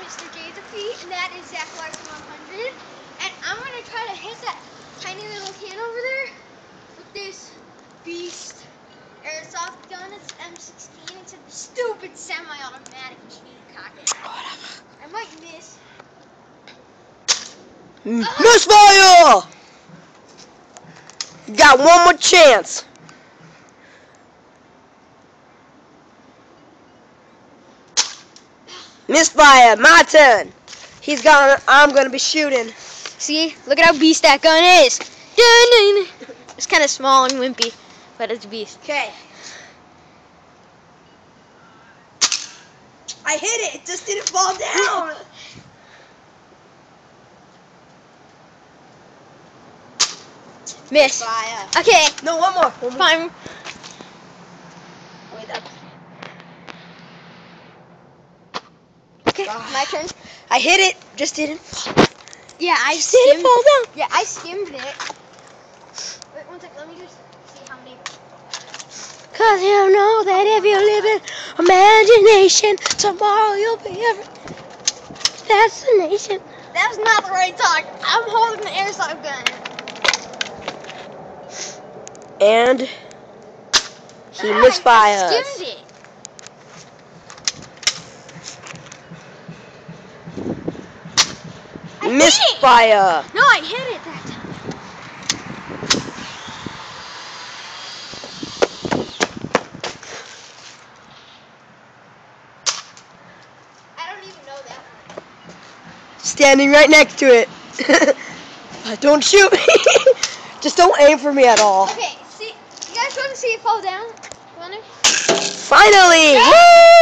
Mr. J Defeat, and that is Zach Larson 100. And I'm going to try to hit that tiny little can over there with this beast airsoft gun. It's M16. It's a stupid semi-automatic machine cocker. I might miss. Misfire! You got one more chance. Misfire, my turn. I'm gonna be shooting. See? Look at how beast that gun is. It's kind of small and wimpy, but it's a beast. Okay. I hit it. It just didn't fall down. Miss. Fire. Okay. No, one more. Fine. Wait up. Okay, my turn. I hit it. Just didn't fall. Yeah, I Just didn't fall down. Yeah, I skimmed it. Wait, one second. Let me just see how many. Cause you know that if you live in imagination, tomorrow you'll be a destination. That's not the right talk. I'm holding the airsoft gun. And he misfires. I skimmed it. Misfire. No, I hit it that time. I don't even know that one. Standing right next to it. Don't shoot me. Just don't aim for me at all. Okay, see, you guys want to see it fall down? Want to? Finally! Woo!